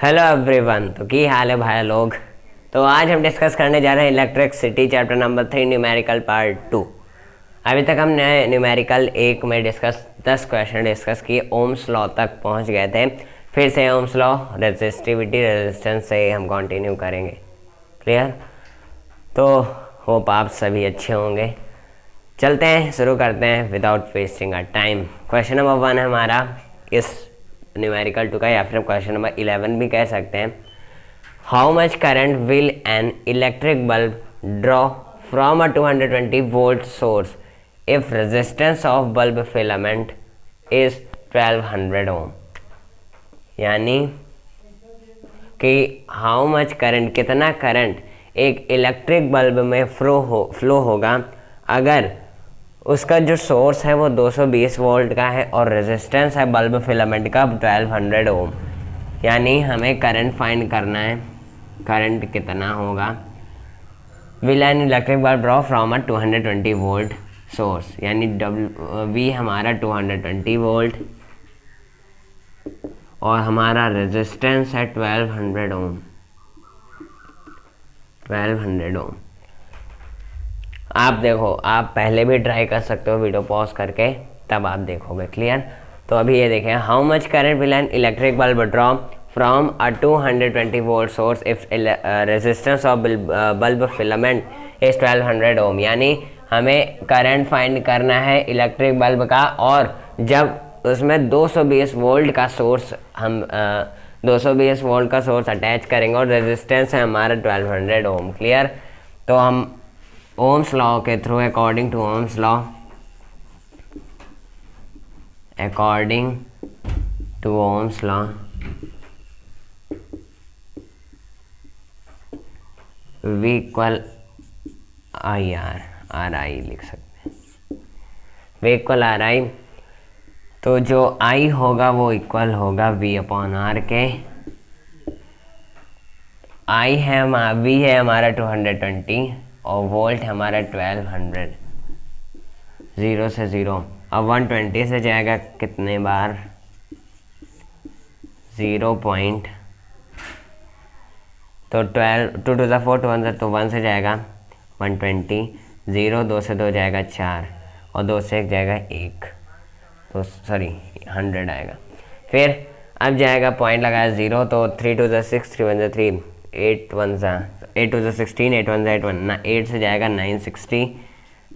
Hello everyone. तो की हाल है भाई लोग। तो आज हम डिस्कस करने जा रहे हैं electricity chapter number 3 numerical part 2। अभी तक हमने न्यूमेरिकल 1 में 10 क्वेश्चन डिस्कस किए, ओम्स लॉ तक पहुंच गए थे। फिर से ओम्स लॉ, रेजिस्टिविटी, रेजिस्टेंस से हम कंटिन्यू करेंगे। क्लियर? तो होप आप सभी अच्छे होंगे। चलते हैं, शुरू करते हैं without wasting our time. Question number 1 है हमारा इस न्यूमेरिकल 2 का, या फिर क्वेश्चन नंबर 11 भी कह सकते हैं। How much current will an electric bulb draw from a 220 volt source if resistance of bulb filament is 1200 ओम। यानी कि हाउ मच करंट, कितना करंट एक इलेक्ट्रिक बल्ब में फ्लो होगा अगर उसका जो सोर्स है वो 220 वोल्ट का है और रेजिस्टेंस है बल्ब फिलामेंट का 1200 ओम। यानी हमें करंट फाइंड करना है, करंट कितना होगा। Will an electric bulb draw from a 220 volt source, यानी वी हमारा 220 वोल्ट और हमारा रेजिस्टेंस है 1200 ओम। 1200 ओम। आप देखो, आप पहले भी ट्राई कर सकते हो वीडियो पॉज करके, तब आप देखोगे। क्लियर? तो अभी ये देखें, how much current will an electric bulb draw from a 220 volt source if resistance of bulb filament is 1200 ओम। यानी हमें करंट फाइंड करना है इलेक्ट्रिक बल्ब का, और जब उसमें 220 वोल्ट का सोर्स हम 220 वोल्ट का सोर्स अटैच करेंगे और रेजिस्टेंस है हमारा 1200 ओम। क्लियर? तो हम ओम्स लॉ के through, according to Ohm's law, according to Ohm's law V equal I R I लिख सकते हैं। वी इक्वल आर आई, तो जो आई होगा वो इक्वल होगा वी अपॉन आर के। आई है, वी है हमारा 220 और वोल्ट हमारा 1200। 0 से 0। अब 120 से जाएगा कितने बार? 0 पॉइंट, तो 12 2 टू द 4 2 1 तो 1 से जाएगा 120। 0 2 से 2 जाएगा 4 और 2 से 1 जाएगा 1, तो सॉरी 100 आएगा। फिर अब जाएगा पॉइंट लगाया 0, तो 3 टू द 6 3 1 3 8 1 8 टू द 16 8 1 8 1 ना 8 से जाएगा 960।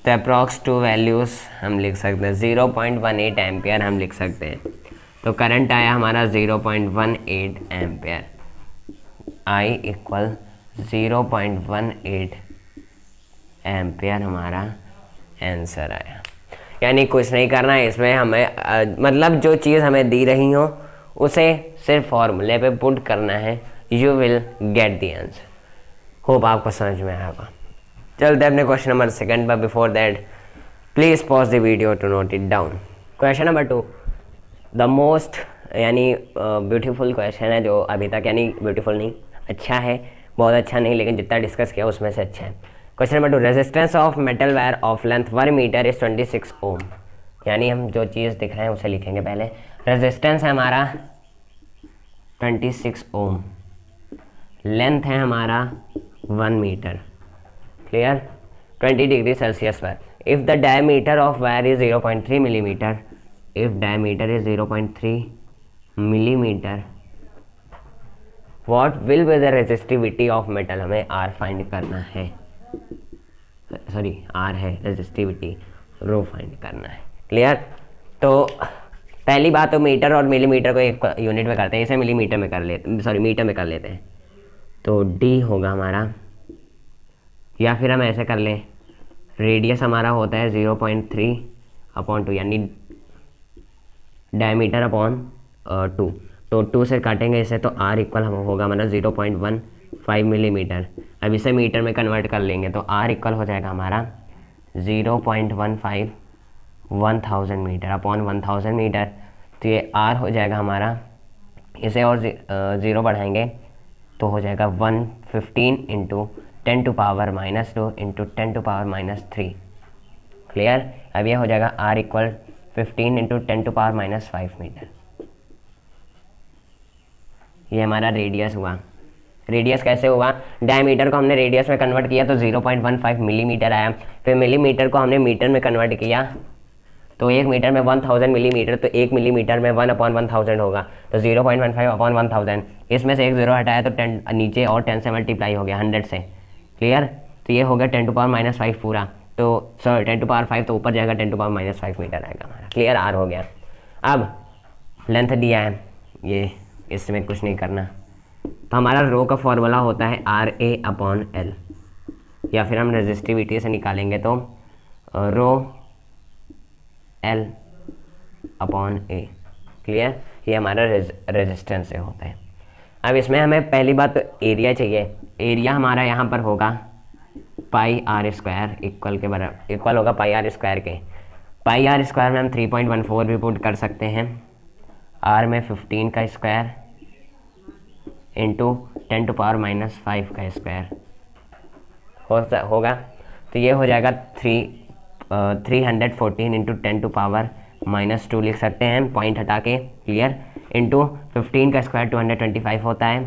तो अप्रॉक्स 2 वैल्यूज़ हम लिख सकते हैं। 0.18 एम्पियर हम लिख सकते हैं। तो करंट आया हमारा 0.18 एम्पियर। आई इक्वल 0.18 एम्पियर हमारा आंसर आया। यानी कुछ नहीं करना है इसमें, हमें मतलब जो चीज़ हमें दी रही हो उसे सिर्फ फॉर्मूले पे पुट करना है, you will get the answer. Hope आपको समझ में आएगा। चलते हैं अपने क्वेश्चन नंबर 2 पर। Before that please pause the video to note it down. Question number 2 the most यानी ब्यूटीफुल क्वेश्चन है जो अभी तक, यानी ब्यूटीफुल नहीं, अच्छा है, बहुत अच्छा नहीं, लेकिन जितना डिस्कस किया उसमें से अच्छा है। Question number 2, resistance of metal wire of length 1 metre is 26 ohm. यानी हम जो चीज़ दिख रहे हैं उसे लिखेंगे पहले। रेजिस्टेंस है हमारा 26 ओम, लेंथ है हमारा 1 मीटर। क्लियर? 20 डिग्री सेल्सियस पर। If the diameter of wire is 0.3 millimetre, if diameter is 0.3 millimetre, what will be the resistivity of metal. हमें आर फाइंड करना है, सॉरी आर है रेजिस्टिविटी, रो फाइंड करना है। क्लियर? तो पहली बात तो मीटर और मिलीमीटर को एक यूनिट में करते हैं, इसे मिलीमीटर में कर लेते, सॉरी मीटर में कर लेते हैं। तो डी होगा हमारा, या फिर हम ऐसे कर लें, रेडियस हमारा होता है 0.3/2, यानी डायमीटर अपॉन 2, तो 2 से काटेंगे इसे, तो आर इक्वल होगा हमारा 0.15 मिलीमीटर। अब इसे मीटर में कन्वर्ट कर लेंगे तो आर इक्वल हो जाएगा हमारा 0.15 1000 मीटर अपॉन 1000 मीटर। तो ये आर हो जाएगा हमारा, इसे और 0 बढ़ाएंगे तो हो जाएगा 115 into 10 to power -2 into 10 to power -3। Clear? अब ये हो जाएगा R equal 15 into 10 to power -5 metre. ये हमारा रेडियस हुआ। रेडियस कैसे हुआ, डायमीटर को हमने रेडियस में कन्वर्ट किया तो 0.15 मिलीमीटर आया। फिर मिलीमीटर को हमने मीटर में कन्वर्ट किया तो 1 मीटर में 1000 मिलीमीटर, तो 1 मिलीमीटर में 1/1000 होगा, तो 0.15/1000। इसमें से एक जीरो हटाया तो 10 नीचे और 10 से मल्टीप्लाई हो गया 100 से। क्लियर, तो ये हो गया 10⁻⁻5 पूरा, तो सॉरी 10⁻5 तो ऊपर जाएगा 10⁻⁻5 मीटर आएगा हमारा। क्लियर, आर हो गया। अब लेंथ दिया है, ये इसमें कुछ नहीं करना, तो हमारा रो का फॉर्मूला होता है RA/L, या फिर हम रेजिस्टिविटी से निकालेंगे तो रो L/A। क्लियर, ये हमारा रेजिस्टेंस से होता है। अब इसमें हमें पहली बात तो एरिया चाहिए। एरिया हमारा यहाँ पर होगा πr² इक्वल के बराबर, इक्वल होगा πr² के। πr² में हम 3.14 भी पुट कर सकते हैं, r में 15 का स्क्वायर इंटू 10⁻⁻5 का स्क्वायर होगा, तो ये हो जाएगा 314 इंटू 10⁻⁻2 लिख सकते हैं पॉइंट हटा के। क्लियर, इंटू 15 का स्क्वायर 225 होता है,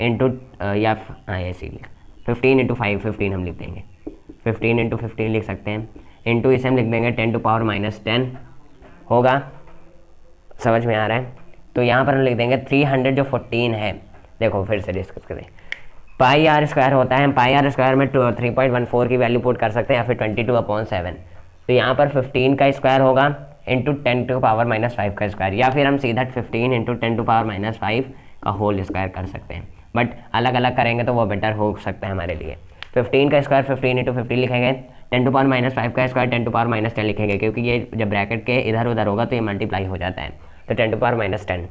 इंटू या ऐसे ही 15 इंटू 15 हम लिख देंगे, 15 इंटू 15 लिख सकते हैं, इंटू इसे हम लिख देंगे 10⁻⁻10 होगा। समझ में आ रहा है, तो यहाँ पर हम लिख देंगे 300 जो 14 है। देखो फिर से डिस्कस करें, πr² होता है, πr² में 3.14 की वैल्यू पुट कर सकते हैं, या फिर 22/7। तो यहाँ पर 15 का स्क्वायर होगा इंटू 10⁻⁻5 का स्क्वायर, या फिर हम सीधा 15 इंटू 10⁻�5 का होल स्क्वायर कर सकते हैं, बट अलग अलग करेंगे तो वो बेटर हो सकता है हमारे लिए। 15 का स्क्वायर 15 इंटू 15 लिखेंगे, 10⁻⁻5 का स्क्वायर 10⁻⁻10 लिखेंगे, क्योंकि ये जब ब्रैकेट के इधर उधर होगा तो ये मल्टीप्लाई हो जाता है, तो 10⁻10।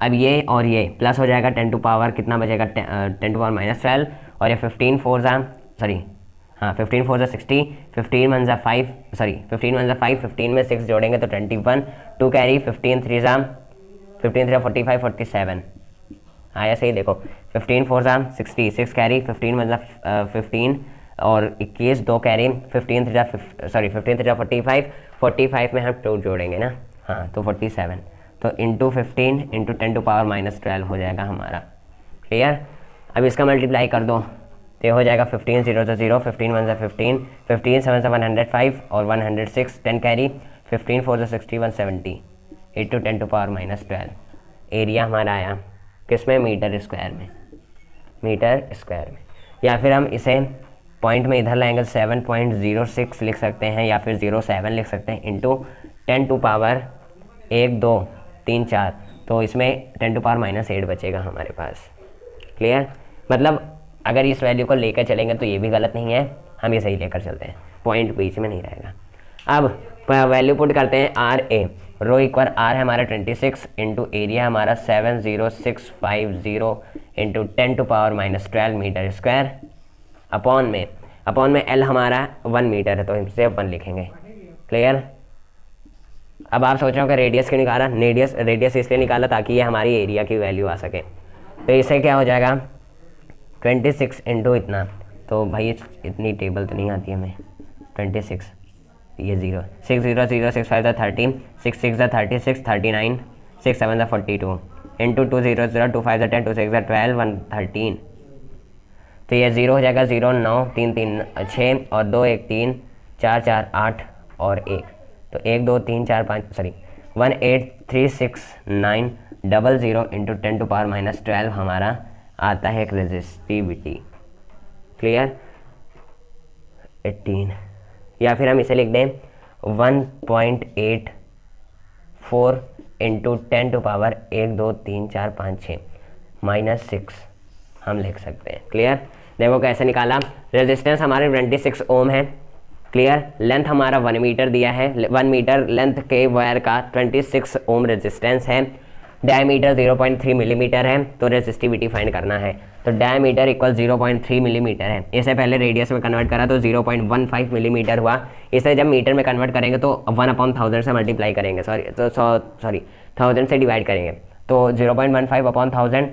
अब ये और ये प्लस हो जाएगा 10 टू पावर कितना बचेगा 10⁻12, और ये 15 4 60, 15 1 5, सॉरी 15 1 5, 15 में 6 जोड़ेंगे तो 21, 2 कैरी 15 3 45 47 आया सही। देखो 15 4 60, 6 कैरी 15 मतलब 15 और 21, 2 कैरी 15 3 45 में हम 2 जोड़ेंगे ना, हाँ तो 47, तो इंटू 15 इंटू 10⁻12 हो जाएगा हमारा। क्लियर, अब इसका मल्टीप्लाई कर दो तो ये हो जाएगा 15 0 0, 15 1 15, 15 7 105 और 106, 10 कैरी 15 4 60 170 इंटू 10⁻12। एरिया हमारा आया किस में, मीटर स्क्वायर में, मीटर स्क्वायर में। या फिर हम इसे पॉइंट में इधर लाएंगे 7.06 लिख सकते हैं, या फिर 07 लिख सकते हैं, इंटू 10 टू पावर 1 2 3 4, तो इसमें 10⁻8 बचेगा हमारे पास। क्लियर, मतलब अगर इस वैल्यू को लेकर चलेंगे तो ये भी गलत नहीं है, हम इसे ही लेकर चलते हैं, पॉइंट बीच में नहीं रहेगा। अब वैल्यू पुट करते हैं RA, रो इक्वल R है हमारा 26 इंटू एरिया हमारा 70650 इंटू 10⁻12 मीटर स्क्वायर, अपॉन में L हमारा 1 मीटर है तो इसे 1 लिखेंगे। क्लियर, अब आप सोच रहे हो कि रेडियस क्यों निकाला, रेडियस इसलिए निकाला ताकि ये हमारी एरिया की वैल्यू आ सके। तो इससे क्या हो जाएगा 26 इंटू इतना, तो भाई इतनी टेबल तो नहीं आती हमें, 26 ये 0 6 0 0 6 5 13, 6 6 36 39, 6 7 42 इंटू 2 0 0 2 5 10 2 6 12 1 13, तो ये 0 हो जाएगा 0 9 3 3 6 और 2 1 3 4 4 8 और 1, तो 1 2 3 4 5 सॉरी 18369 00 इंटू 10⁻12 हमारा आता है एक रेजिस्टिविटी। क्लियर, 18, या फिर हम इसे लिख दें 1.84 इंटू 10⁻1 2 3 4 5 6 -6 हम लिख सकते हैं। क्लियर, देखो कैसे निकाला, रेजिस्टेंस हमारे 26 ओम है। क्लियर, लेंथ हमारा 1 मीटर दिया है, 1 मीटर लेंथ के वायर का 26 ओम रेजिस्टेंस है, डायमीटर 0.3 मिलीमीटर है, तो रेजिस्टिविटी फाइंड करना है। तो डायमीटर इक्वल 0.3 मिलीमीटर है, इसे पहले रेडियस में कन्वर्ट करा तो 0.15 मिलीमीटर हुआ, इसे जब मीटर में कन्वर्ट करेंगे तो 1/1000 से मल्टीप्लाई करेंगे, सॉरी 1000 से डिवाइड करेंगे, तो 0.15/1000,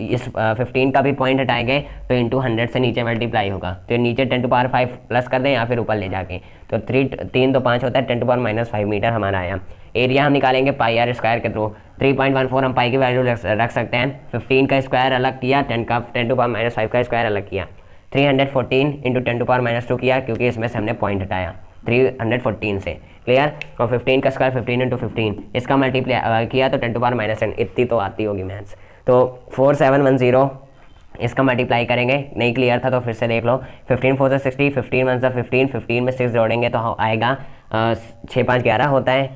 इस 15 का भी पॉइंट हटाएंगे तो इंटू 100 से नीचे मल्टीप्लाई होगा, तो नीचे 10⁻5 प्लस कर दें या फिर ऊपर ले जाके, तो 3 2 5 होता है 10⁻5 मीटर हमारा आया। एरिया हम निकालेंगे पाई आर स्क्वायर के थ्रू। 3.14 हम पाई की वैल्यू रख सकते हैं। 15 का स्क्वायर अलग किया, 10⁻⁵ का स्क्वायर अलग किया। 314 इंटू 10⁻�2 किया, क्योंकि इसमें से हमने पॉइंट हटाया 314 से। क्लियर। और 15 का स्क्वायर 15 इंटू 15, इसका मल्टीप्लाई किया तो 10⁻⁻10, इतनी तो आती होगी मैथ्स। तो 4710, इसका मल्टीप्लाई करेंगे, नहीं क्लियर था तो फिर से देख लो। 15 4 60, 15 1 15, 15 में 6 जोड़ेंगे तो आएगा 6 5 11 होता है,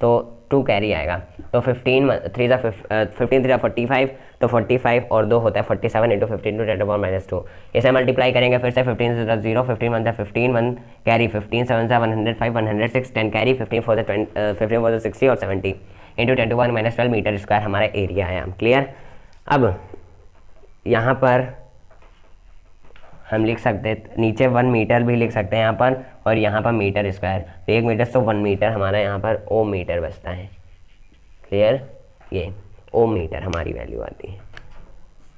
तो 2 कैरी आएगा। तो 15 3 45, तो 45 और 2 होता है 47 इंटू 15 टू 10⁻⁻2। इसे मल्टीप्लाई करेंगे फिर से। 15 0, 15 1 15, 1 कैरी, 15 7 105, 106, 10 कैरी, 15 4 60 और 70 इंटू 10⁻12 मीटर स्क्वायर हमारा एरिया है। क्लियर। अब यहाँ पर हम लिख सकते हैं, नीचे 1 मीटर भी लिख सकते हैं यहाँ पर, और यहाँ पर मीटर स्क्वायर। तो 1 मीटर तो 1 मीटर हमारा यहाँ पर ओम मीटर बचता है। क्लियर। ये ओम मीटर हमारी वैल्यू आती है,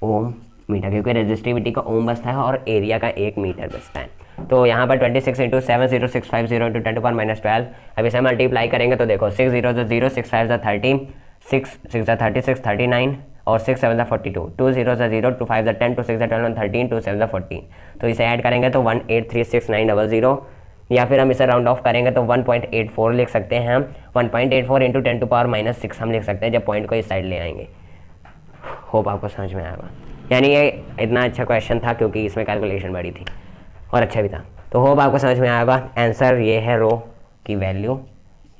ओम मीटर, क्योंकि रेजिस्टिविटी का ओम बचता है और एरिया का 1 मीटर बचता है। तो यहाँ पर 26 इंटू 70650 इंटू 10⁻12। अब इसे मल्टीप्लाई करेंगे तो देखो 6 0 0, 6 5 30, 6 6 36 39 और 6 7 42, 2 0 0, 2 5 10, 2 6 12 13, 2 7 14। तो इसे ऐड करेंगे तो 1836900, या फिर हम इसे राउंड ऑफ करेंगे तो 1.84 लिख सकते हैं हम। 1.84 इंटू 10⁻⁻6 हम लिख सकते हैं जब पॉइंट को इस साइड ले आएंगे। होप आपको समझ में आएगा। यानी ये इतना अच्छा क्वेश्चन था क्योंकि इसमें कैलकुलेशन बड़ी थी और अच्छा भी था। तो होप आपको समझ में आएगा। आंसर ये है रो की वैल्यू,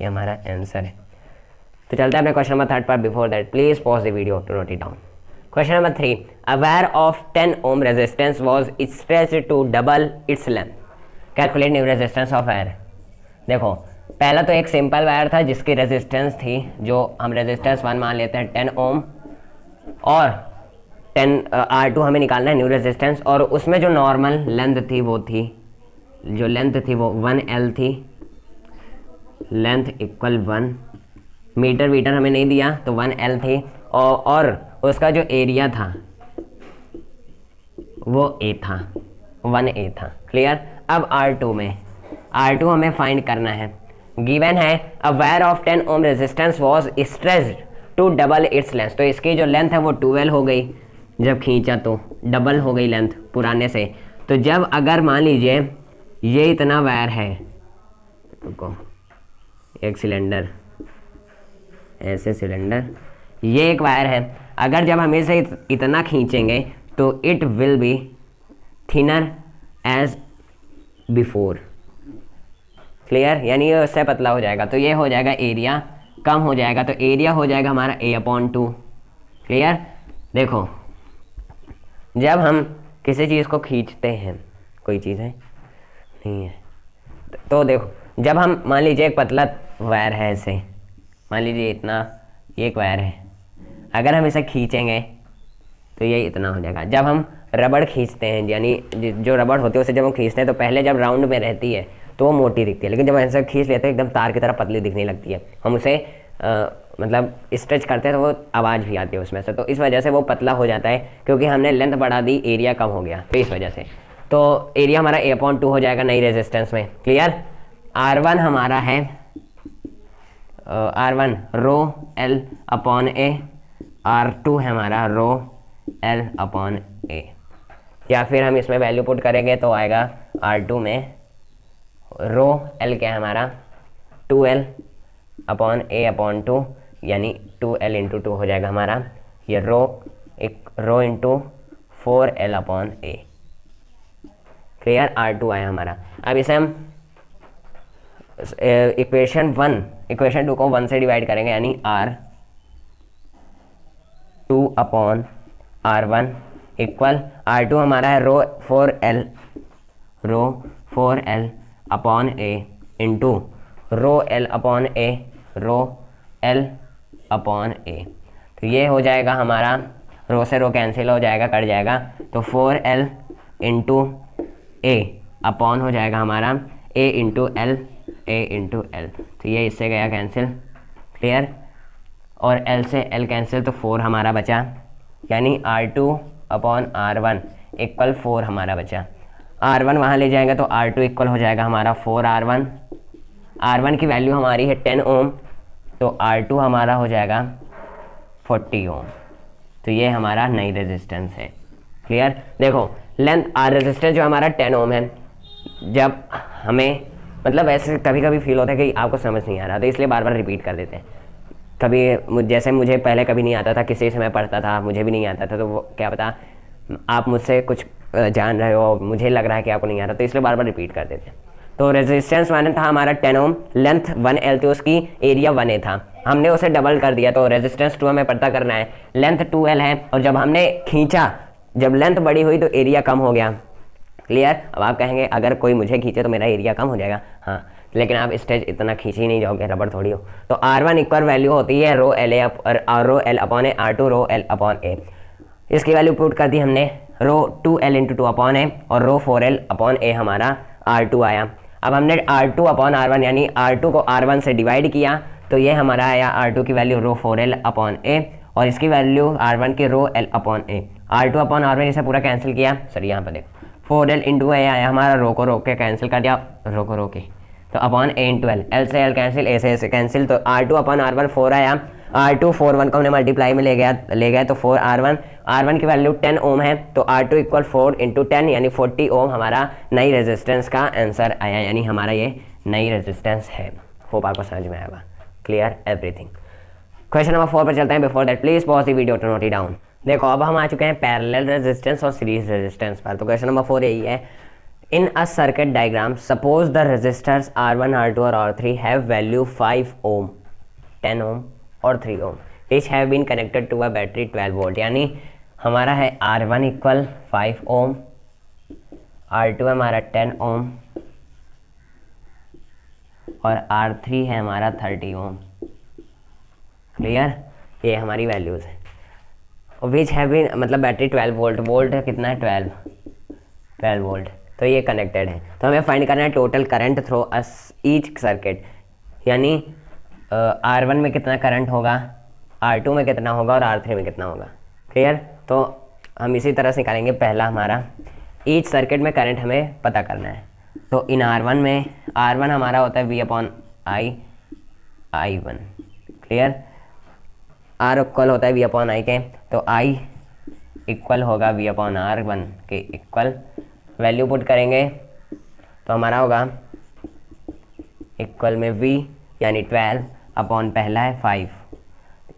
ये हमारा आंसर है। तो चलते हैं अपने क्वेश्चन नंबर 3 पर। Before that please pause the video to note it down. Question number 3, a wire of 10 ohm resistance was stretched to double its length, calculate new resistance of wire. देखो पहला तो एक सिंपल वायर था जिसकी resistance थी, जो हम resistance 1 मान लेते हैं 10 ओम, और 10 R2 हमें निकालना है न्यू रेजिस्टेंस, और उसमें जो नॉर्मल लेंथ थी वो थी, जो लेंथ थी वो 1L थी, लेंथ इक्वल 1 मीटर, वीटर हमें नहीं दिया तो 1L थी, और उसका जो एरिया था वो A था, 1A था। क्लियर। अब R2 में, R2 हमें फाइंड करना है। गिवन है a wire of 10 ohm resistance was stretched to double its length, तो इसकी जो लेंथ है वो 12 हो गई, जब खींचा तो डबल हो गई लेंथ पुराने से। तो जब अगर मान लीजिए ये इतना वायर है, रुको, एक सिलेंडर, ऐसे सिलेंडर, ये एक वायर है, अगर जब हम इसे इतना खींचेंगे तो it will be thinner as before. Clear. यानी ये उससे पतला हो जाएगा, तो ये हो जाएगा एरिया कम हो जाएगा, तो एरिया हो जाएगा हमारा A/2। क्लियर। देखो जब हम किसी चीज़ को खींचते हैं, कोई चीज़ है नहीं है, तो देखो जब हम मान लीजिए एक पतला वायर है, ऐसे मान लीजिए इतना, ये एक वायर है, अगर हम इसे खींचेंगे तो ये इतना हो जाएगा। जब हम रबड़ खींचते हैं, यानी जो रबड़ होती है उसे जब हम खींचते हैं तो पहले जब राउंड में रहती है तो वो मोटी दिखती है, लेकिन जब ऐसे खींच लेते हैं एकदम तार की तरह पतली दिखने लगती है। हम उसे मतलब स्ट्रेच करते हैं तो वो आवाज़ भी आती है उसमें से, तो इस वजह से वो पतला हो जाता है, क्योंकि हमने लेंथ बढ़ा दी, एरिया कम हो गया, तो इस वजह से। तो एरिया हमारा A/2 हो जाएगा नई रेजिस्टेंस में। क्लियर। R1 हमारा है R1 रो L/A, R2 है हमारा रो L/A, या फिर हम इसमें वैल्यू पुट करेंगे तो आएगा R2 में रो L क्या है हमारा 2L/A/2, यानी 2L इंटू 2 हो जाएगा हमारा, ये rho into 4L/A। Clear. R2 आया हमारा। अब इसे हम इक्वेशन 2 को 1 से डिवाइड करेंगे, यानी R2/R1 इक्वल R2 हमारा है रो 4L/A इंटू रो L/A। तो ये हो जाएगा हमारा, रो से रो कैंसिल हो जाएगा, कट जाएगा, तो 4L इंटू A अपॉन हो जाएगा हमारा A इंटू L, तो ये इससे गया कैंसिल। क्लियर। और L से L कैंसिल, तो 4 हमारा बचा, यानी R2/R1 इक्वल 4 हमारा बचा। R1 वहाँ ले जाएंगे तो R2 इक्वल हो जाएगा हमारा 4R1 R1 की वैल्यू हमारी है 10 ओम, तो R2 हमारा हो जाएगा 40 ओम। तो ये हमारा नई रेजिस्टेंस है। क्लियर। देखो लेंथ रेजिस्टेंस जो हमारा 10 ओम है, जब हमें मतलब ऐसे कभी कभी फील होता है कि आपको समझ नहीं आ रहा, तो इसलिए बार बार रिपीट कर देते हैं। कभी जैसे मुझे पहले कभी नहीं आता था, किसी समय पढ़ता था मुझे भी नहीं आता था, तो वो क्या पता आप मुझसे कुछ जान रहे हो, मुझे लग रहा है कि आपको नहीं आ रहा, तो इसलिए बार बार रिपीट कर देते हैं। तो रेजिस्टेंस माने था हमारा 10 ओम, लेंथ 1L थी उसकी, एरिया 1A था, हमने उसे डबल कर दिया, तो रेजिस्टेंस 2 हमें पता करना है, लेंथ 2L है, और जब हमने खींचा, जब लेंथ बड़ी हुई तो एरिया कम हो गया। क्लियर। अब आप कहेंगे अगर कोई मुझे खींचे तो मेरा एरिया कम हो जाएगा, हाँ, लेकिन आप स्टेज इतना खींच ही नहीं जाओगे, रबड़ थोड़ी हो। तो R1 इक्वल वैल्यू होती है रो एल अपॉन ए, R2 रो एल अपॉन ए। इसकी वैल्यू पुट कर दी हमने, रो 2L इंटू 2 अपॉन ए, और रो 4L अपॉन ए हमारा R2 आया। अब हमने R2 अपॉन R1 यानी R2 को R1 से डिवाइड किया, तो ये हमारा आया R2 की वैल्यू रो 4L अपॉन ए, और इसकी वैल्यू R1 की रो L अपॉन ए। R2 अपॉन R1 इसे पूरा कैंसिल किया, सॉरी यहाँ पर देखो 4L इंटू ए आया हमारा, रो को रो के कैंसिल कर दिया, रो को रो के, तो अपॉन ए इंटू एल, एल से एल कैंसिल, ए से ए से कैंसिल, तो R2 अपॉन R1 4 आया, R2 4 1 को हमने मल्टीप्लाई में ले गया तो 4 R1 की वैल्यू 10 ओम है, तो R2 इक्वल 4 इंटू 10 यानी 40 ओम हमारा नई रेजिस्टेंस का आंसर आया, यानी हमारा ये नई रेजिस्टेंस है। होप आपको समझ में आएगा। Clear everything. क्वेश्चन नंबर 4 पर चलते हैं। Before that please pause the video to note it down. देखो अब हम आ चुके हैं पैरेलल रेजिस्टेंस और सीरीज रेजिस्टेंस पर। तो क्वेश्चन नंबर 4 यही है, in a circuit diagram suppose the resistors R1 R2 और R3 have value 5 Om, 10 ohm और 3 ohm, which have been connected to a battery 12 volt. यानी हमारा है R1 इक्वल 5 ओम, R2 हमारा 10 ओम और R3 है हमारा 30 ओम। क्लियर। ये हमारी वैल्यूज है। विच हैव बीन मतलब बैटरी 12 वोल्ट, वोल्ट कितना है 12 वोल्ट, तो ये कनेक्टेड है। तो हमें फाइंड करना है total current through each circuit, यानी R1 में कितना करंट होगा, R2 में कितना होगा और R3 में कितना होगा। क्लियर। तो हम इसी तरह से निकालेंगे। पहला हमारा ईच सर्किट में करंट हमें पता करना है। तो इन R1 में, R1 हमारा होता है V upon I1। Clear. R equal होता है V अपॉन I के, तो I इक्वल होगा V अपॉन R1 के इक्वल। वैल्यू पुट करेंगे तो हमारा होगा इक्वल में V यानी 12 अपॉन पहला है 5,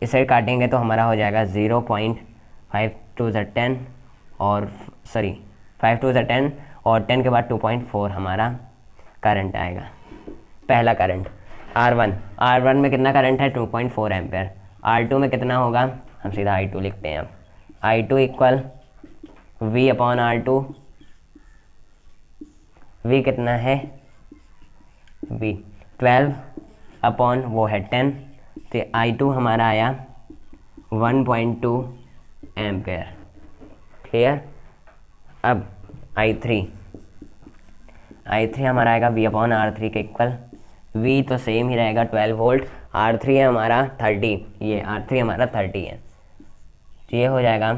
इसे काटेंगे तो हमारा हो जाएगा 0.5 टू ज़ 10 और सॉरी 5 टू ज़ 10 और 10 के बाद 2.4 हमारा करंट आएगा। पहला करंट R1 में कितना करंट है 2.4 एम्पेयर। R2 में कितना होगा, हम सीधा I2 लिखते हैं। अब I2 equal V upon R2, V कितना है V 12 अपॉन वो है 10, तो I2 हमारा आया 1.2 एम्पेयर। क्लियर। अब I3 हमारा आएगा V अपॉन R3 के इक्वल, V तो सेम ही रहेगा 12 वोल्ट, R3 है हमारा 30, ये R3 हमारा 30 है, तो ये हो जाएगा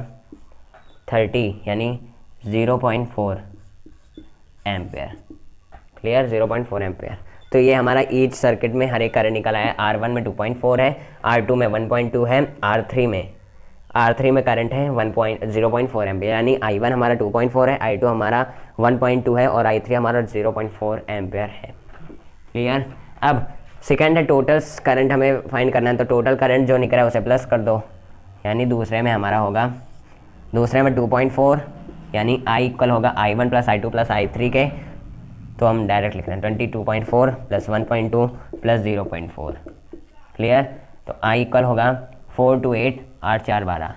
30 यानी 0.4 एम्पेयर। क्लियर। 0.4 एम्पेयर। तो ये हमारा ईच सर्किट में हर एक करंट निकल आया। R1 में 2.4 है, R2 में 1.2 है, R3 में करंट है 0.4 एम्पेयर, यानी I1 हमारा 2.4 है, I2 हमारा 1.2 है और I3 हमारा 0.4 एम्पेयर है। क्लियर। अब सेकेंड है टोटल करंट हमें फाइंड करना है, तो टोटल करंट जो निकला है उसे प्लस कर दो, यानी दूसरे में हमारा होगा, दूसरे में 2.4 यानी I इक्वल होगा I1 plus I2 plus I3 के, तो हम डायरेक्ट लिख रहे हैं 22.4 प्लस 1.2 प्लस 0.4। क्लियर। तो I इक्वल होगा 4 to 8 8 4 12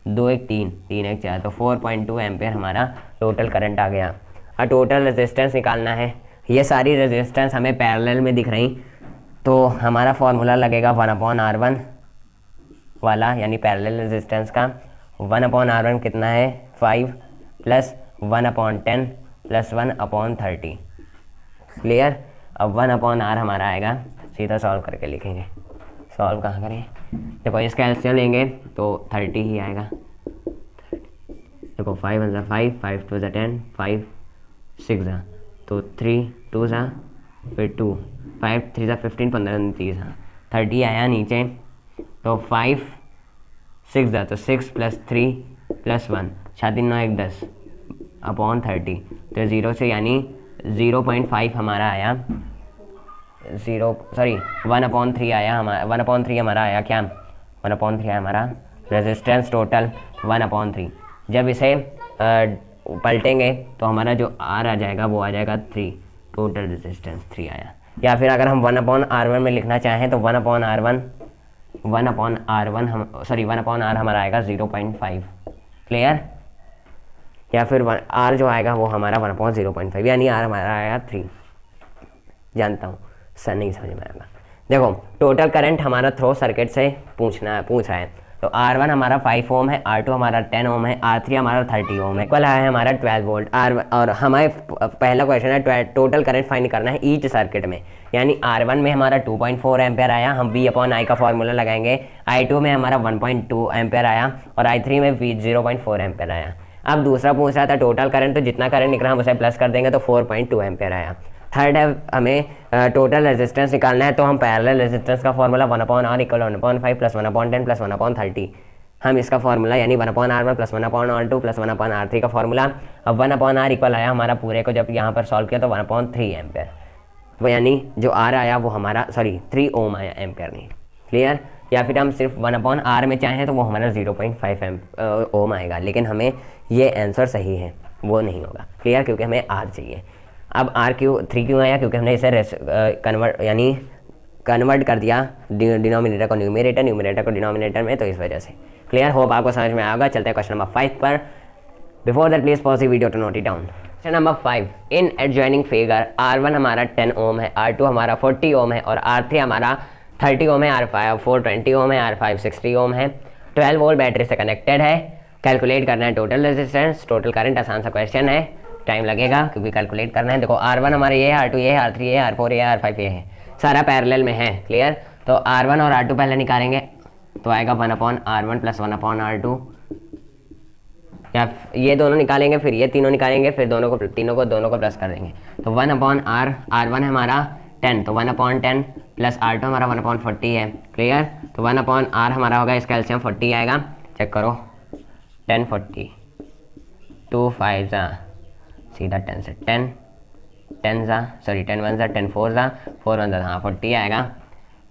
2 1 3 3 1 4, तो 4.2 एम्पेयर हमारा टोटल करंट आ गया। और टोटल रेजिस्टेंस निकालना है। ये सारी रेजिस्टेंस हमें पैरेलल में दिख रही, तो हमारा फॉर्मूला लगेगा 1/R1 वाला, यानी पैरेलल रेजिस्टेंस का। 1/R1 कितना है 5 प्लस 1/10 प्लस 1/30। क्लियर। अब 1/R हमारा आएगा, सीधा सॉल्व करके लिखेंगे। सॉल्व कहाँ करें, देखो इसका एलसीएम लेंगे तो 30 ही आएगा। देखो 5 1 5 5 2 10 5 6 तो 3 2 5 फिर 2, 5 3 15 15 30 30 आया नीचे, तो 5 6 तो 6 + 3 + 1 7 9 1 10 अपॉन 30, तो 0 से यानी 0.5 हमारा आया 1/3 आया हमारा 1/3 हमारा आया क्या 1/3 आया हमारा रेजिस्टेंस टोटल 1/3। जब इसे पलटेंगे तो हमारा जो R आ जाएगा वो आ जाएगा 3, टोटल रेजिस्टेंस 3 आया। या फिर अगर हम 1/R1 में लिखना चाहें तो 1/R हमारा आएगा 0.5, क्लियर। या फिर R जो आएगा वो हमारा 1/0.5 यानी R हमारा आया 3। जानता हूँ सर नहीं समझ में आएगा। देखो टोटल करंट हमारा थ्रो सर्किट से पूछ रहा है, तो R1 हमारा 5 ओम है, R2 हमारा 10 ओम है, R3 हमारा 30 ओम है, इक्वल है हमारा 12 वोल्ट। और हमारे पहला क्वेश्चन है टोटल करंट फाइंड करना है ईच सर्किट में, यानी R1 में हमारा 2.4 एम्पेयर आया, हम V/I का फॉर्मूला लगाएंगे। I2 में हमारा 1.2 एम्पेयर आया और I3 में 0.4 एम्पेयर आया। अब दूसरा पूछ रहा था टोटल करंट, तो जितना करंट निकला हम उसे प्लस कर देंगे तो 4.2 एम्पेयर आया। थर्ड है हमें टोटल रेजिस्टेंस निकालना है, तो हम पैरेलल रेजिस्टेंस का फॉर्मूला 1/R = 1/5 + 1/10 + 1/30, हम इसका फॉर्मूला यानी 1/R1 + 1/R2 + 1/R3 का फॉर्मूला। अब 1/R इक्वल आया हमारा पूरे को जब यहाँ पर सॉल्व किया तो 1/3 एम्पेयर, वो यानी जो R आया वो हमारा 3 ओम आया, एम्पेयर नहीं, क्लियर। या फिर हम सिर्फ 1/R में चाहें तो वो हमारा 0.5 ओम आएगा, लेकिन हमें ये आंसर सही है वो नहीं होगा, क्लियर, क्योंकि हमें R चाहिए। अब R3 क्यों आया, क्योंकि हमने इसे कन्वर्ट कर दिया डिनोमिनेटर को न्यूमरेटर को डिनोमिनेटर में, तो इस वजह से, क्लियर। होप आपको समझ में आएगा। चलते हैं क्वेश्चन नंबर 5 पर। Before that please pause the video to note it down. Question number 5, in adjoining figure R1 हमारा 10 ओम है, R2 हमारा 40 ओम है और R3 हमारा 30 ओम है, R4 20 ओम है, R5 60 ओम है, 12 वोल्ट बैटरी से कनेक्टेड है। कैलकुलेट करना है टोटल रेजिस्टेंस, टोटल करंट। आसान सा क्वेश्चन है, टाइम लगेगा क्योंकि कैलकुलेट करना है। देखो R1 हमारे ये है, R2 ये है, R3 ये है, R4 ये है, R5 ये है, सारा पैरेलल में है, क्लियर। तो R1 और R2 पहले निकालेंगे, तो आएगा 1/R1 + 1/R2, या ये दोनों निकालेंगे, फिर ये तीनों निकालेंगे, फिर दोनों को प्लस कर देंगे। तो 1/R, R1 है हमारा 10, तो 1/10 + R2 हमारा 1/40 है, क्लियर। तो 1/R हमारा होगा, इसका एलसीएम 40 आएगा, चेक करो 10 40 2 5 सीधा 10 से 10 10 1 10 4 4 1 हाँ 40 आएगा।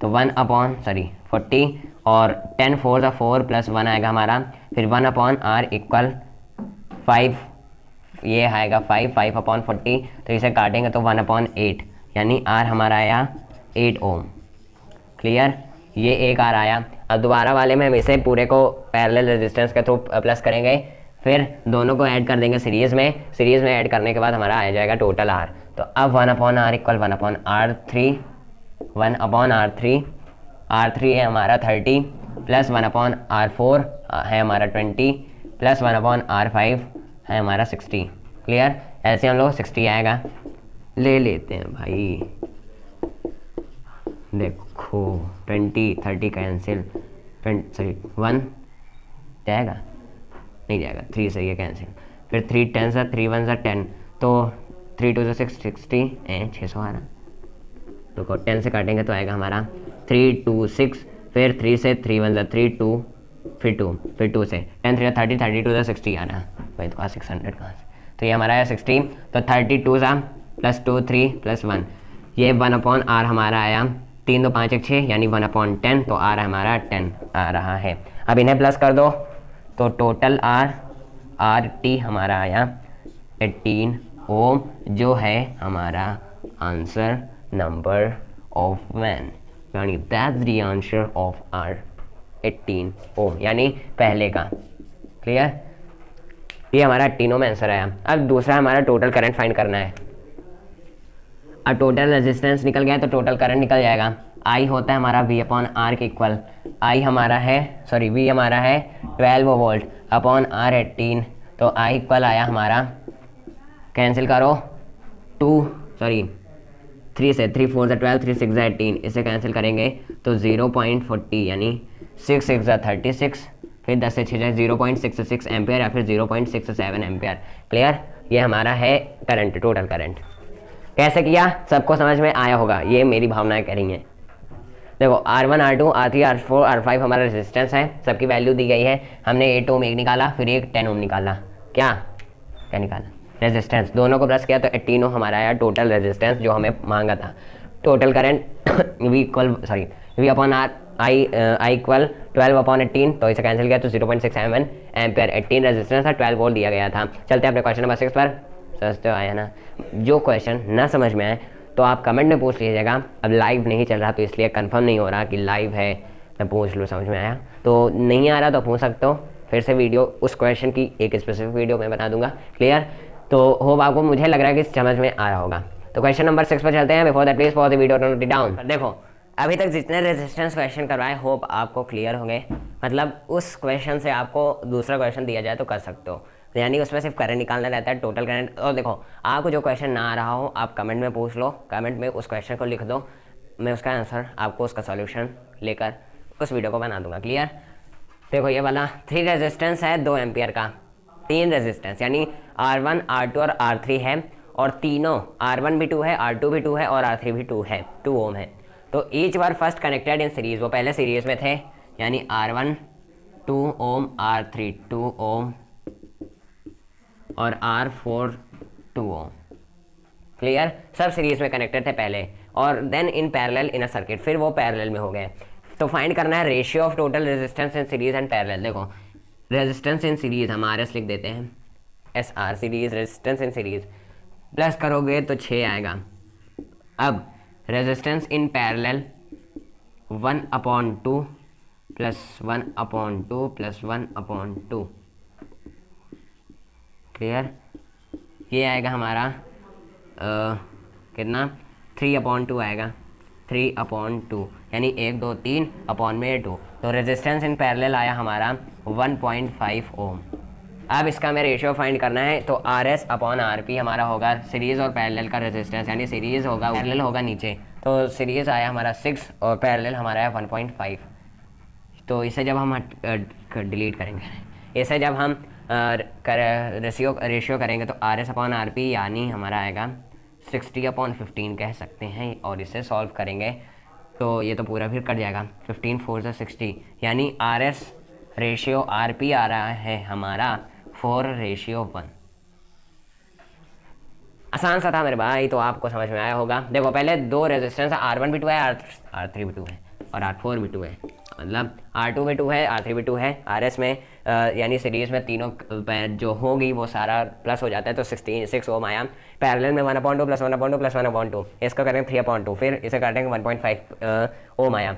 तो 40 और 10 4 4 + 1 आएगा हमारा, फिर 1/R = 5, ये आएगा 5/40, तो इसे काटेंगे तो 1/8 यानी R हमारा आया 8 ओम, क्लियर। ये एक R आया। अब दोबारा वाले में हम इसे पूरे को पैरेलल रेजिस्टेंस के थ्रू प्लस करेंगे, फिर दोनों को ऐड कर देंगे सीरीज़ में ऐड करने के बाद हमारा आ जाएगा टोटल R। तो अब 1/R = 1/R3 R3 है हमारा 30 + 1/R4 है हमारा 20 + 1/R5 है हमारा 60, क्लियर। ऐसे हम लोग 60 आएगा, ले लेते हैं भाई। देखो 20 30 कैंसिल, 1 जाएगा नहीं जाएगा, 3 से ये कैंसिल, फिर 3 10 3 1 10, तो 3 2 6 60 600 आ रहा। तो 10 से काटेंगे तो आएगा हमारा 3 2 6, फिर 3 से 3 1 3 2, फिर 2 से 10 3 30 32 60 आ रहा भाई, तो 600 कहाँ से, तो ये हमारा आया 60। तो 32 + 2 3 + 1, ये 1/R हमारा आया 3 2 5 1 6 यानी 1/10, तो R हमारा 10 आ रहा है। अब इन्हें प्लस कर दो तो टोटल RT हमारा आया 18 ओम, जो है हमारा आंसर नंबर ऑफ 1, यानी that's the answer of R 18 ओम, यानी पहले का, क्लियर। ये हमारा 18 ओम आंसर आया। अब दूसरा हमारा टोटल करंट फाइंड करना है। अब टोटल रेजिस्टेंस निकल गया तो टोटल करंट निकल जाएगा। I होता है हमारा V/R के इक्वल, V हमारा है 12 वोल्ट अपॉन R 18, तो I इक्वल आया हमारा, कैंसिल करो 3 से 3 4 12 3 6 18, इसे कैंसिल करेंगे तो 0.40 यानी 6 6 36, फिर 10 से 6 0.66 एम्पेयर या फिर 0.67 एम्पेयर, क्लियर। ये हमारा है करंट, टोटल करंट। कैसे किया सबको समझ में आया होगा, ये मेरी भावनाएं कह रही हैं। देखो R1 R2 R3 R4 R5 हमारा रेजिस्टेंस है, सबकी वैल्यू दी गई है। हमने 8 ओम एक निकाला, फिर एक 10 ओम निकाला। क्या क्या निकाला? रेजिस्टेंस। दोनों को प्लस किया तो 18 ओम हमारा आया टोटल रेजिस्टेंस जो हमें मांगा था। Total current V upon are I equal 12 upon 18, तो इसे कैंसिल किया तो 0.67 एम्पियर। 18 रेजिस्टेंस था, 12 वोल्ट दिया गया था। चलते हैं अपने क्वेश्चन नंबर 6 पर। समझते हो आया ना? जो क्वेश्चन ना समझ में आए तो आप कमेंट में पूछ लीजिएगा। अब लाइव नहीं चल रहा तो इसलिए कंफर्म नहीं हो रहा कि लाइव है, मैं पूछ लूँ समझ में आया। तो नहीं आ रहा तो पूछ सकते हो, फिर से वीडियो उस क्वेश्चन की एक स्पेसिफिक वीडियो में बना दूंगा। क्लियर? तो होप आपको, मुझे लग रहा है कि समझ में आ रहा होगा। तो क्वेश्चन नंबर 6 पर चलते हैं। Before that please pause the video, note it down. देखो अभी तक जितने रेजिस्टेंस क्वेश्चन करवाए होप आपको क्लियर हो गए। मतलब उस क्वेश्चन से आपको दूसरा क्वेश्चन दिया जाए तो कर सकते हो, यानी उसमें सिर्फ करंट निकालना रहता है, टोटल करंट। और देखो आपको जो क्वेश्चन ना आ रहा हो आप कमेंट में पूछ लो, कमेंट में उस क्वेश्चन को लिख दो, मैं उसका आंसर आपको उसका सॉल्यूशन लेकर उस वीडियो को बना दूंगा। क्लियर? देखो ये वाला 3 रेजिस्टेंस है 2 एम्पियर का, 3 रेजिस्टेंस यानी R1 R2 और R3 है, और तीनों R1 भी 2 है, R2 भी 2 है और R3 भी 2 है, 2 ओम है। तो each bar first connected in series, वो पहले सीरीज में थे, यानी R1 2 ओम, R3 2 ओम और R4 2 ओम। क्लियर? सब सीरीज में कनेक्टेड थे पहले, और then in parallel in a circuit, फिर वो पैरेलल में हो गए। तो फाइंड करना है ratio of total resistance in series and parallel. देखो रेजिस्टेंस इन सीरीज हम RS लिख देते हैं, SR series resistance in series, plus करोगे तो 6 आएगा। अब resistance in parallel 1/2 plus 1/2 plus 1/2। Clear? ये आएगा हमारा कितना? 3/2 आएगा, 3/2 यानी 1 2 3 अपॉन में 2। तो रेजिस्टेंस इन पैरेलल आया हमारा 1.5 ओम। अब इसका हमें रेशियो फाइंड करना है, तो RS अपॉन RP हमारा होगा सीरीज़ और पैरेलल का रेजिस्टेंस, यानी सीरीज़ होगा पैरेलल होगा नीचे, तो सीरीज़ आया हमारा 6 और पैरेलल हमारा है 1.5। तो इसे जब हम डिलीट करेंगे, इसे जब हम रेशियो करेंगे तो RS अपॉन RP यानी हमारा आएगा 60/15 कह सकते हैं, और इसे सॉल्व करेंगे तो ये तो पूरा फिर कट जाएगा, 15 4 से 60, यानी RS रेशियो RP आ रहा है हमारा 4:1। आसान सा था मेरे भाई, तो आपको समझ में आया होगा। देखो पहले 2 रेजिस्टेंस R1 भी 2 है, R3 भी 2 है और R4 भी 2 है, मतलब R2 भी 2 है, R3 भी 2 है। RS में यानी सीरीज में तीनों जो होगी वो सारा प्लस हो जाता है, तो 6 ओम आया। पैरेलल में 1/2 प्लस 1/2 प्लस 1/2, इसका करेंगे 3/2, फिर इसे काटेंगे 1.5 ओम आया।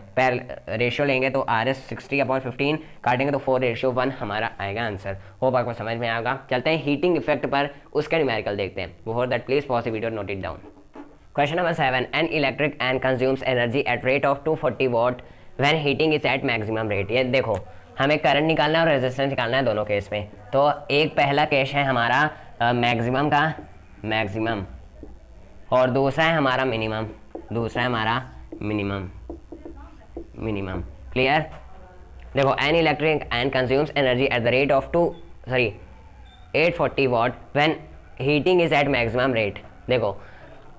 रेशियो लेंगे तो RS 60/15 काटेंगे तो 4:1 हमारा आएगा आंसर। होप आपको समझ में आएगा। चलते हैं हीटिंग इफेक्ट पर, उसका न्यूमेरिकल देखते हैं। Before that please pause the video, note it down. Question number 7. An electric and consumes energy at rate of 240 watt when heating is at maximum rate. ये देखो हमें करंट निकालना है और रेजिस्टेंस निकालना है दोनों केस में। तो एक पहला केस है हमारा मैक्सिमम का, मैक्सिमम, और दूसरा है हमारा मिनिमम, दूसरा है हमारा मिनिमम, मिनिमम। क्लियर? देखो an electric and consumes energy at the rate of 840 watt when heating is at maximum rate. देखो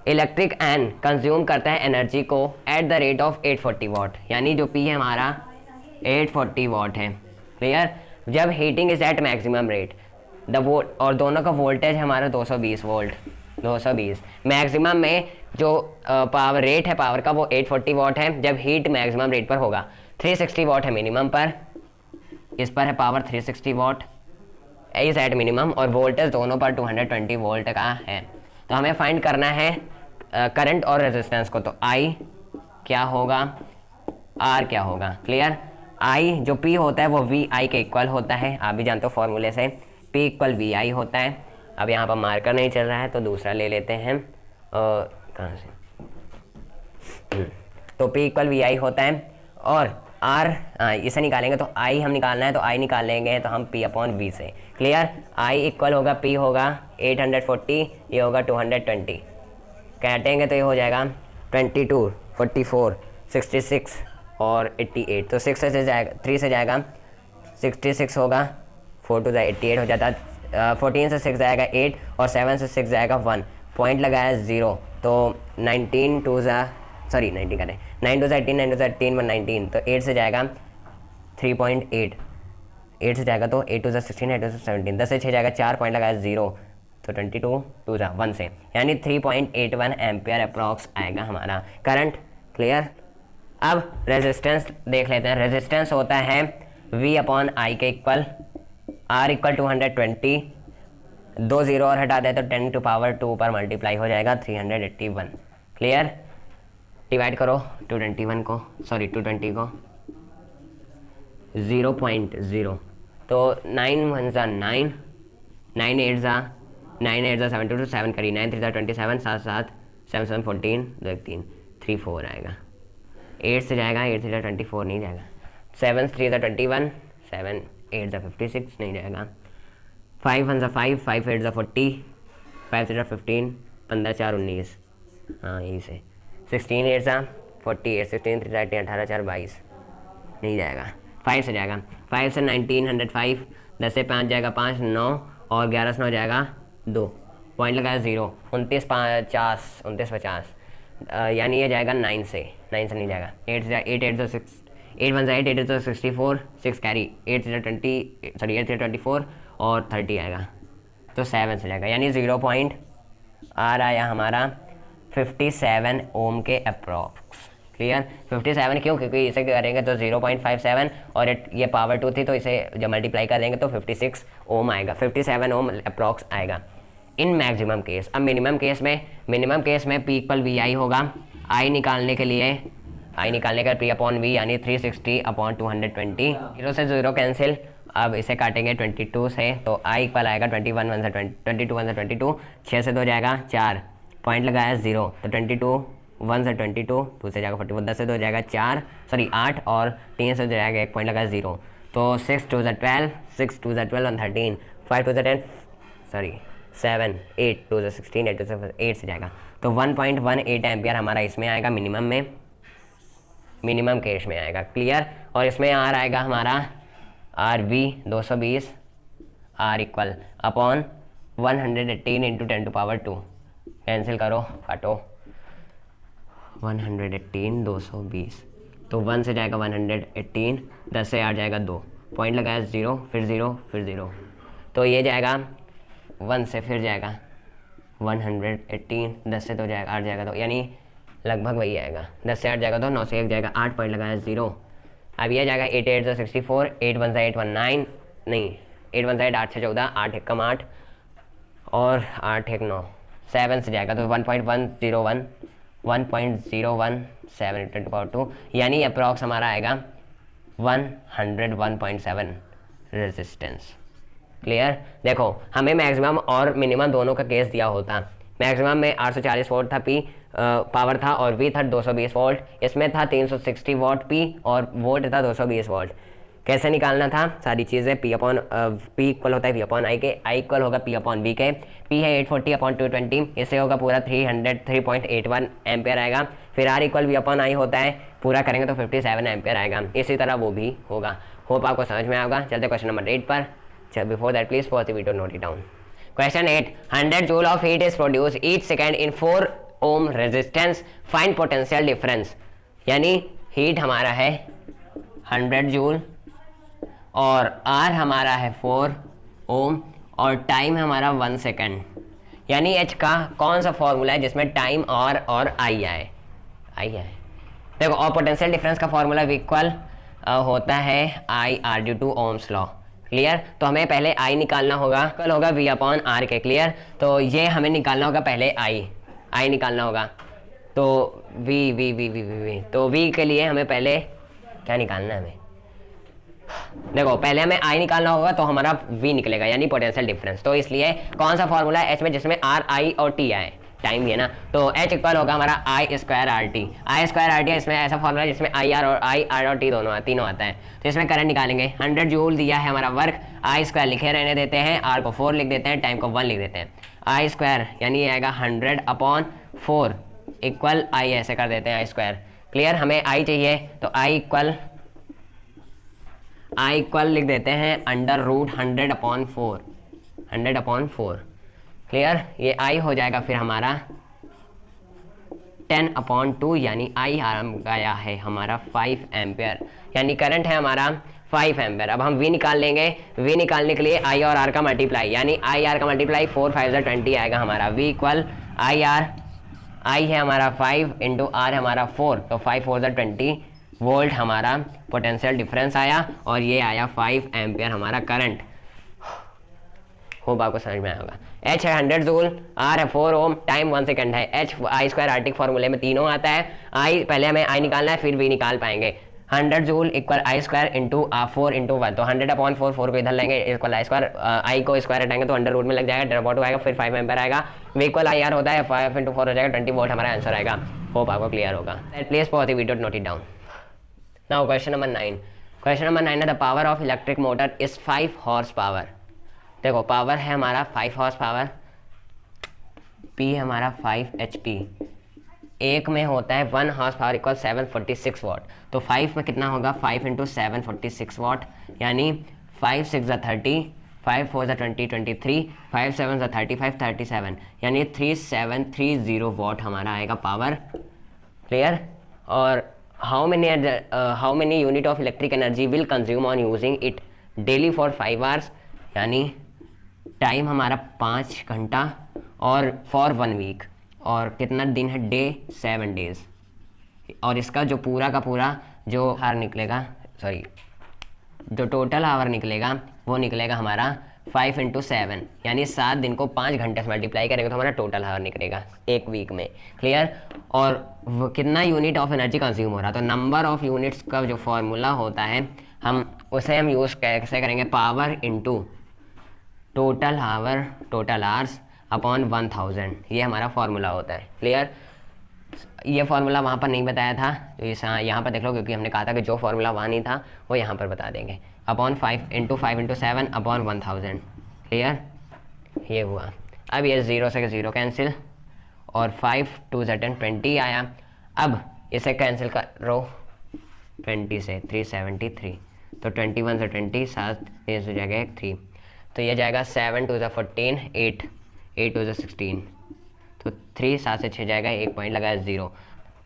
इलेक्ट्रिक एन कंज्यूम करता है एनर्जी को at the rate of 840 watt, यानी जो पी है हमारा 840 वाट है। क्लियर? जब heating is at maximum rate the volt, और दोनों का वोल्टेज हमारा 220 वोल्ट, 220। मैक्सिमम में जो पावर रेट है पावर का वो 840 वाट है, जब हीट मैक्सिमम रेट पर होगा। 360 वाट है मिनिमम पर, इस पर है power 360 what is at minimum, और वोल्टेज दोनों पर 220 वोल्ट का है। तो हमें फाइंड करना है करंट और रेजिस्टेंस को, तो I क्या होगा, R क्या होगा। क्लियर? I जो P होता है वो VI के इक्वल होता है, आप भी जानते हो फॉर्मूले से, P = VI होता है। अब यहाँ पर मार्कर नहीं चल रहा है तो दूसरा ले लेते हैं, कहाँ से, तो P = VI होता है, और R इसे निकालेंगे तो I हम निकालना है, तो I निकालेंगे तो हम P/V से। क्लियर? I इक्वल होगा P होगा 840, ये होगा 220, काटेंगे तो ये हो जाएगा 22 44 66 और 88, तो 6 से जाएगा, 3 से जाएगा 66 होगा, 4 to 88 हो जाता है, 14 से 6 जाएगा 8 और 7 से 6 जाएगा 1, पॉइंट लगाया 0, तो 19 टू ज़ा सॉरी 19 करें 9 टू ज़ा 18 9 टू ज़ा 18 19 तो 8 से जाएगा 3.8 8 से जाएगा तो 8 टू ज़ा 16 8 टू ज़ा 17 10 से 6 जाएगा 4 पॉइंट लगाया 0 तो 22 टू ज़ा 1 से यानी 3.81 एम्पियर अप्रॉक्स आएगा हमारा करंट। क्लियर। अब रेजिस्टेंस देख लेते हैं। रेजिस्टेंस होता है V अपॉन आई के इक्वल R इक्वल 220 दो जीरो और हटा दे तो 10 टू पावर 2 पर मल्टीप्लाई हो जाएगा 381। क्लियर। डिवाइड करो 221 को सॉरी 220 को 0.0 तो 9 1 ज़ा 9 9 8 ज़ा 72 7 करी 9 3 ज़ा 27 7 7 7 7 14 2 3 3 4 आएगा। 8 से जाएगा 8 से 24 नहीं जाएगा। 7 3 ज़ा 21 7 8 ज़ा 56 नहीं जाएगा। 5 1 ज़ा 5 5 8 ज़ा 40 5 3 ज़ा 15 15 4 19 हाँ यही से 16 8 ज़ा 48 16 3 ज़ा 18 18 4 22 नहीं जाएगा। 5 से जाएगा 5 से 1905 10 से 5 जाएगा 5 9 और 11 से 9 जाएगा 2 पॉइंट लगाया 0 29 50 29 50 यानी ये जाएगा 9 से नहीं जाएगा। 8 से 8 8 6 8 1 8 8 64 6 कैरी 8 से 20 सॉरी 8 से 24 और 30 आएगा तो 7 से जाएगा यानी 0 पॉइंट आर आया हमारा 57 ओम के अप्रॉक्स। क्लियर। 57 क्यों क्योंकि इसे करेंगे तो 0.57 और ये पावर 2 थी तो इसे जब मल्टीप्लाई कर देंगे तो 56 ओम आएगा 57 ओम अप्रॉक्स आएगा इन मैक्सिमम केस। अब मिनिमम केस में पी इक्वल वी आई होगा। आई निकालने का पी अपॉन वी यानी 360 अपॉन 220 0 से 0 कैंसिल। अब इसे काटेंगे 22 से तो आई इक्वल आएगा 21 1 से 22 1 से 22 6 से 2 जाएगा 4 पॉइंट लगाया 0 तो 22 1 से 22 2 से जाएगा 44 10 से 2 जाएगा 4 सॉरी 8 और 3 से 2 जाएगा 1 पॉइंट लगाया 0 तो 6 2 से 12 6 2 से 12 और 13 5 2 से 10 सॉरी 7 8 2 से 16 8 2 से 8 से जाएगा तो 1.18 एम्पियर हमारा इसमें आएगा मिनिमम केस में आएगा। क्लियर। और इसमें आर आएगा हमारा R V 220 R equal upon 118 into 10 to power 2 cancel करो काटो 118 220 तो 1 से जाएगा 118 10 से 8 जाएगा 2 पॉइंट लगाया 0 फिर 0 फिर 0 तो ये जाएगा 1 से फिर जाएगा 118 10 से 2 जाएगा 8 जाएगा तो यानी लगभग वही आएगा। 10 से 8 जाएगा तो 9 से 1 जाएगा 8 पॉइंट लगाया 0। अब ये जाएगा 8 8 से 64 8 1 से 8 1 9 नहीं 8 1 से 8 से 14 8 1 कम 8 और 8 1 9 7 से जाएगा तो 1.101 1.017 इंटू पावर 2 यानी अप्रॉक्स हमारा आएगा 101.7 रेजिस्टेंस। क्लियर। देखो हमें मैक्सिमम और मिनिमम दोनों का केस दिया होता। मैक्सिमम में 840 वोल्ट था पी पावर था और वी था 220 वोल्ट। इसमें था 360 वोल्ट पी और वोल्ट था 220 वोल्ट। कैसे निकालना था सारी चीज़ें पी इक्वल होता है वी अपॉन आई के। आई इक्वल होगा पी अपॉन वी के। पी है 840 अपॉन 220 इससे होगा पूरा 303.81 एम्पियर आएगा। फिर R equal V upon I होता है पूरा करेंगे तो 57 एम्पियर आएगा। इसी तरह वो भी होगा। होप आपको समझ में आएगा। चलते क्वेश्चन नंबर 8 पर। Before that please pause the video note it down. Question 8 100 joule of heat is produce each second in 4 ohm resistance find potential difference. यानी हीट हमारा है 100 जूल और आर हमारा है 4 ओम और टाइम हमारा 1 सेकेंड। यानी एच का कौन सा फॉर्मूला है जिसमें टाइम और आई आए देखो। और पोटेंशियल डिफरेंस का फॉर्मूला इक्वल होता है I R due to Ohm's law. Clear. तो हमें पहले आई निकालना होगा। कल होगा वी अपॉन आर के। क्लियर। तो ये हमें निकालना होगा पहले आई निकालना होगा तो वी तो वी के लिए हमें पहले क्या निकालना है हमें देखो पहले हमें आई निकालना होगा तो हमारा वी निकलेगा यानी पोटेंशियल डिफरेंस। तो इसलिए कौन सा फॉर्मूला है एच में जिसमें आर आई और टी आए टाइम है ना तो एच इक्वल होगा हमारा आई स्क्वायर आर टी। इसमें ऐसा फॉर्मूला जिसमें आई आर और टी तीनों आता है। तो इसमें करंट निकालेंगे। 100 जूल दिया है हमारा वर्क। आई स्क्वायर लिखे रहने देते हैं आर को 4 लिख देते हैं टाइम को 1 लिख देते हैं। आई स्क्वायर यानी आएगा 100 अपॉन 4 इक्वल आई ऐसे कर देते हैं आई स्क्वायर। क्लियर। हमें आई चाहिए तो आई इक्वल लिख देते हैं अंडर रूट 100 अपॉन 4 क्लियर। ये आई हो जाएगा फिर हमारा 10/2 यानी आई गया है हमारा 5 एम्पियर, यानी करंट है हमारा 5 एम्पियर। अब हम V निकाल लेंगे। V निकालने के लिए I और R का मल्टीप्लाई, यानी आई आर का मल्टीप्लाई 4 5 20 आएगा हमारा। V इक्वल आई आर, आई है हमारा 5 इंटू आर है हमारा 4, तो 5 4 20 वोल्ट हमारा पोटेंशियल डिफरेंस आया, और ये आया 5 एम्पियर हमारा करंट। होप आपको समझ में आया होगा। H है 100 जूल, R है 4 ओम, टाइम 1 सेकंड है। H I स्क्वायर आर्टिक फॉर्मूले में तीनों आता है। I पहले हमें I निकालना है, फिर V निकाल पाएंगे। 100 joule equal I square into 4 into 1, तो 100/4, 4 को इधर लेंगे, इक्वल I स्क्वायर, I को स्क्वायर हटाएंगे तो अंडर रूट में लग जाएगा, 10/2 आएगा, फिर 5 एम्पियर आएगा। V इक्वल आई आर होता है 5 इंटू 4 हो जाएगा 20 वोल्ट, हमारा आंसर आएगा। होप आपको क्लियर होगा। Please pause the video, note it down. Now question number 9। Question number 9 है the power of electric motor is 5 horse power. देखो पावर है हमारा 5 हॉर्स पावर, P हमारा 5 HP, एक में होता है 1 हॉर्स पावर इक्वल 746 वाट। तो 5 में कितना होगा, 5 इंटू 746 वाट, यानी 5 6 30, 5 4 20 23, 5 7 35 37, यानी 3730 वाट हमारा आएगा पावर। क्लियर। और how many unit of electric energy will consume on using it daily for 5 hours, यानी टाइम हमारा 5 घंटा, और फॉर 1 वीक, और कितना दिन है, डे 7 डेज। और इसका जो पूरा का पूरा जो हार निकलेगा, सॉरी जो टोटल आवर निकलेगा वो निकलेगा हमारा 5 इंटू 7, यानी 7 दिन को 5 घंटे से मल्टीप्लाई करेंगे तो हमारा टोटल आवर निकलेगा एक वीक में। क्लियर। और वो कितना यूनिट ऑफ एनर्जी कंज्यूम हो रहा, तो नंबर ऑफ यूनिट्स का जो फॉर्मूला होता है हम उसे हम यूज़ कैसे करेंगे, power into total hour, total hours upon 1000, ये हमारा फार्मूला होता है। क्लियर। ये फार्मूला वहाँ पर नहीं बताया था, तो इस यहाँ पर देख लो, क्योंकि हमने कहा था कि जो फार्मूला वहाँ नहीं था वो यहाँ पर बता देंगे। Upon 5 into 7 upon 1000। क्लियर, ये हुआ। अब ये 0 से 0 कैंसिल, और 5 2 20 आया। अब इसे कैंसिल करो 20 से, 373, तो 21 से 20, 7 हो जाएगा 3, तो ये जाएगा 7 2 14, 8 8 2 16, तो 3 7 से 6 जाएगा, 1 पॉइंट लगा 0,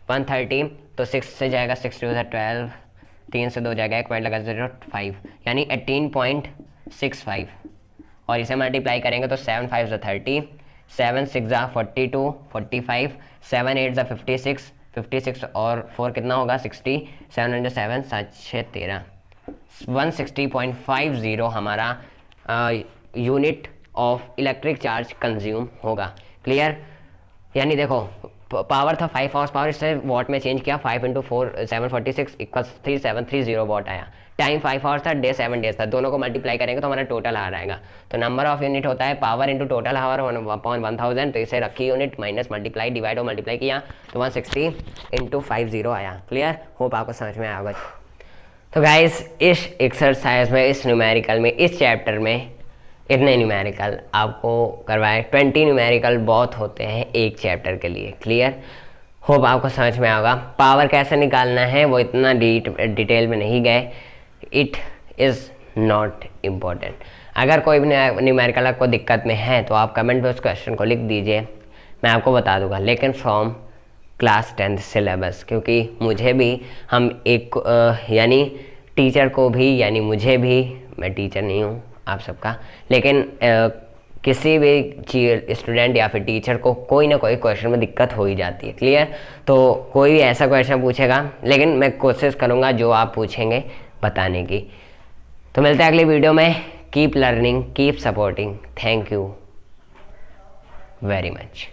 130, तो 6 से जाएगा 6 2 12, 3 से 2 जाएगा, 1 पॉइंट लगा 0 5, यानी 18.65। और इसे मल्टीप्लाई करेंगे तो 7 5 30, 7 6 42 45, 7 8 56 56, और 4 कितना होगा 60, 7 7 7 6 13, 160.50 हमारा unit of electric charge consume होगा। क्लियर। यानी देखो पावर था 5 हॉर्स पावर, इससे वॉट में चेंज किया, 5 इंटू 4 746 इक्वल्स 3730 वॉट आया। टाइम 5 हॉर्स था, डे 7 डेज था, दोनों को मल्टीप्लाई करेंगे तो हमारा टोटल आवर आएगा। तो नंबर ऑफ यूनिट होता है power into total hour upon 1000, तो इसे रखी यूनिट माइनस मल्टीप्लाई डिवाइड और मल्टीप्लाई किया तो 160 इंटू 50 आया। क्लियर। होप आपको समझ में आया होगा। तो गाइस इस एक्सरसाइज में, इस न्यूमेरिकल में, इस चैप्टर में इतने न्यूमेरिकल आपको करवाए। 20 न्यूमेरिकल बहुत होते हैं एक चैप्टर के लिए। क्लियर। होप आपको समझ में आएगा। पावर कैसे निकालना है वो इतना डिटेल में नहीं गए, इट इज़ नॉट इम्पॉर्टेंट। अगर कोई भी न्यूमेरिकल आपको दिक्कत में है तो आप कमेंट में उस क्वेश्चन को लिख दीजिए, मैं आपको बता दूंगा, लेकिन फ्रॉम क्लास 10th सिलेबस, क्योंकि मुझे भी हम एक यानी टीचर को भी, यानी मुझे भी, मैं टीचर नहीं हूँ आप सबका, लेकिन किसी भी स्टूडेंट या फिर टीचर को कोई ना कोई क्वेश्चन में दिक्कत हो ही जाती है। क्लियर। तो कोई ऐसा क्वेश्चन पूछेगा, लेकिन मैं कोशिश करूँगा जो आप पूछेंगे बताने की। तो मिलते हैं अगली वीडियो में। Keep learning, keep supporting. Thank you very much.